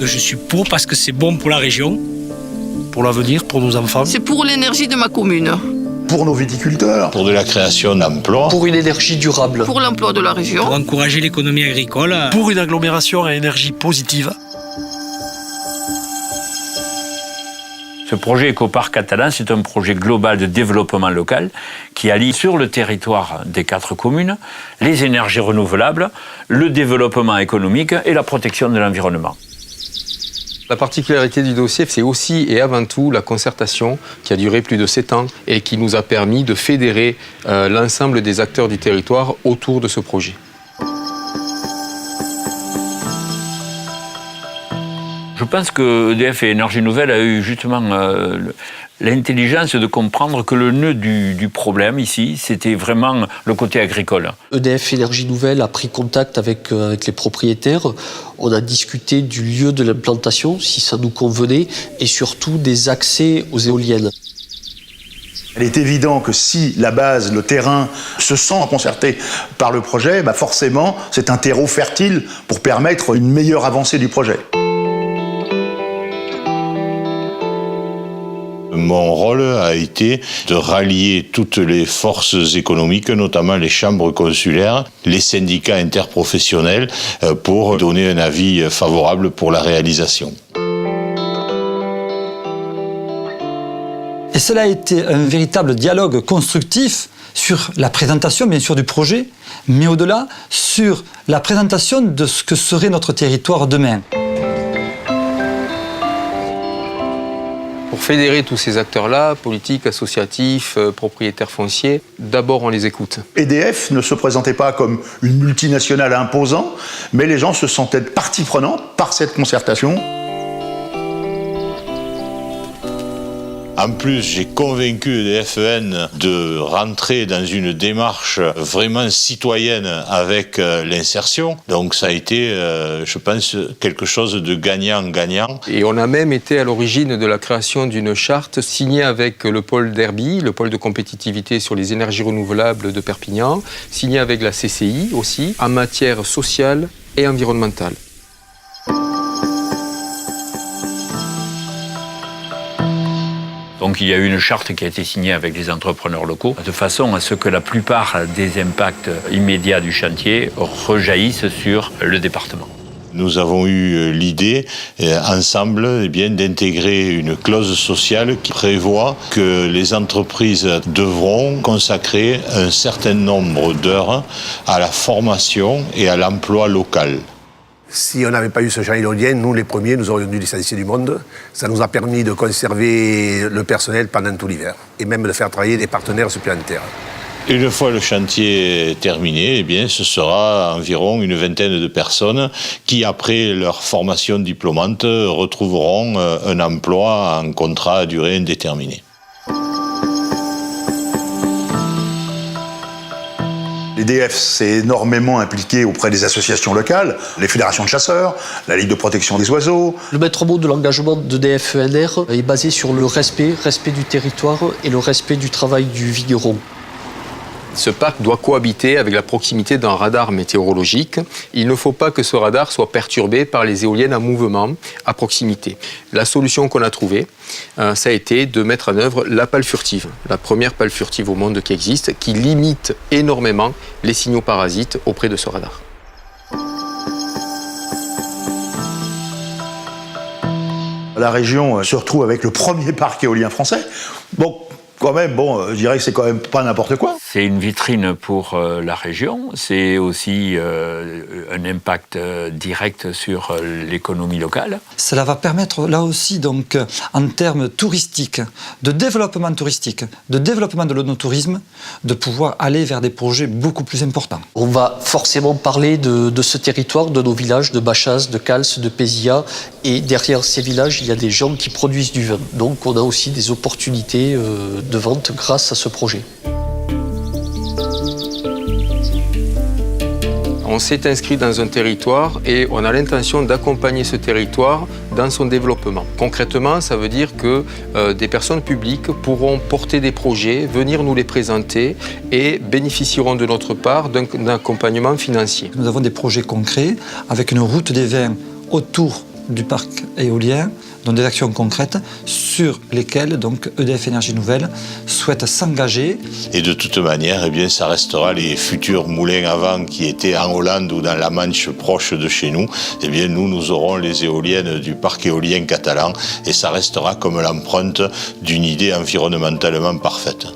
Je suis pour parce que c'est bon pour la région. Pour l'avenir, pour nos enfants. C'est pour l'énergie de ma commune. Pour nos viticulteurs. Pour de la création d'emplois. Pour une énergie durable. Pour l'emploi de la région. Pour encourager l'économie agricole. Pour une agglomération à énergie positive. Ce projet Écoparc catalan, c'est un projet global de développement local qui allie sur le territoire des 4 communes les énergies renouvelables, le développement économique et la protection de l'environnement. La particularité du dossier, c'est aussi et avant tout la concertation qui a duré plus de 7 ans et qui nous a permis de fédérer l'ensemble des acteurs du territoire autour de ce projet. Je pense que EDF et Énergie Nouvelle a eu justement l'intelligence de comprendre que le nœud du problème ici, c'était vraiment le côté agricole. EDF Énergie Nouvelle a pris contact avec les propriétaires. On a discuté du lieu de l'implantation, si ça nous convenait, et surtout des accès aux éoliennes. Il est évident que si la base, le terrain, se sent concerté par le projet, forcément, c'est un terreau fertile pour permettre une meilleure avancée du projet. Mon rôle a été de rallier toutes les forces économiques, notamment les chambres consulaires, les syndicats interprofessionnels, pour donner un avis favorable pour la réalisation. Et cela a été un véritable dialogue constructif sur la présentation, bien sûr, du projet, mais au-delà, sur la présentation de ce que serait notre territoire demain. Pour fédérer tous ces acteurs-là, politiques, associatifs, propriétaires fonciers, d'abord on les écoute. EDF ne se présentait pas comme une multinationale imposant, mais les gens se sentaient partie prenante par cette concertation. En plus, j'ai convaincu EDF-EN de rentrer dans une démarche vraiment citoyenne avec l'insertion. Donc ça a été, je pense, quelque chose de gagnant-gagnant. Et on a même été à l'origine de la création d'une charte signée avec le pôle d'Herbie, le pôle de compétitivité sur les énergies renouvelables de Perpignan, signée avec la CCI aussi, en matière sociale et environnementale. Donc il y a eu une charte qui a été signée avec les entrepreneurs locaux, de façon à ce que la plupart des impacts immédiats du chantier rejaillissent sur le département. Nous avons eu l'idée, ensemble, d'intégrer une clause sociale qui prévoit que les entreprises devront consacrer un certain nombre d'heures à la formation et à l'emploi local. Si on n'avait pas eu ce champ éolien, nous les premiers, nous aurions dû licencier du monde. Ça nous a permis de conserver le personnel pendant tout l'hiver et même de faire travailler des partenaires supplémentaires. Une fois le chantier terminé, ce sera environ une vingtaine de personnes qui, après leur formation diplômante, retrouveront un emploi en contrat à durée indéterminée. L'EDF s'est énormément impliqué auprès des associations locales, les fédérations de chasseurs, la Ligue de protection des oiseaux. Le maître mot de l'engagement d'EDF-ENR est basé sur le respect du territoire et le respect du travail du vigneron. Ce parc doit cohabiter avec la proximité d'un radar météorologique. Il ne faut pas que ce radar soit perturbé par les éoliennes en mouvement à proximité. La solution qu'on a trouvée, ça a été de mettre en œuvre la pale furtive, la première pale furtive au monde qui existe, qui limite énormément les signaux parasites auprès de ce radar. La région se retrouve avec le premier parc éolien français. Bon, quand même, je dirais que c'est quand même pas n'importe quoi. C'est une vitrine pour la région, c'est aussi un impact direct sur l'économie locale. Cela va permettre là aussi, donc, en termes touristiques, de développement touristique, de développement de l'onotourisme, de pouvoir aller vers des projets beaucoup plus importants. On va forcément parler de ce territoire, de nos villages, de Bachaz, de Cals, de Pézilla, et derrière ces villages, il y a des gens qui produisent du vin. Donc on a aussi des opportunités de vente grâce à ce projet. On s'est inscrit dans un territoire et on a l'intention d'accompagner ce territoire dans son développement. Concrètement, ça veut dire que des personnes publiques pourront porter des projets, venir nous les présenter et bénéficieront de notre part d'un accompagnement financier. Nous avons des projets concrets avec une route des vins autour du parc éolien, donc des actions concrètes sur lesquelles donc, EDF Énergie Nouvelle souhaite s'engager. Et de toute manière, eh bien, ça restera les futurs moulins à vent qui étaient en Hollande ou dans la Manche proche de chez nous. Eh bien, nous aurons les éoliennes du parc éolien catalan et ça restera comme l'empreinte d'une idée environnementalement parfaite.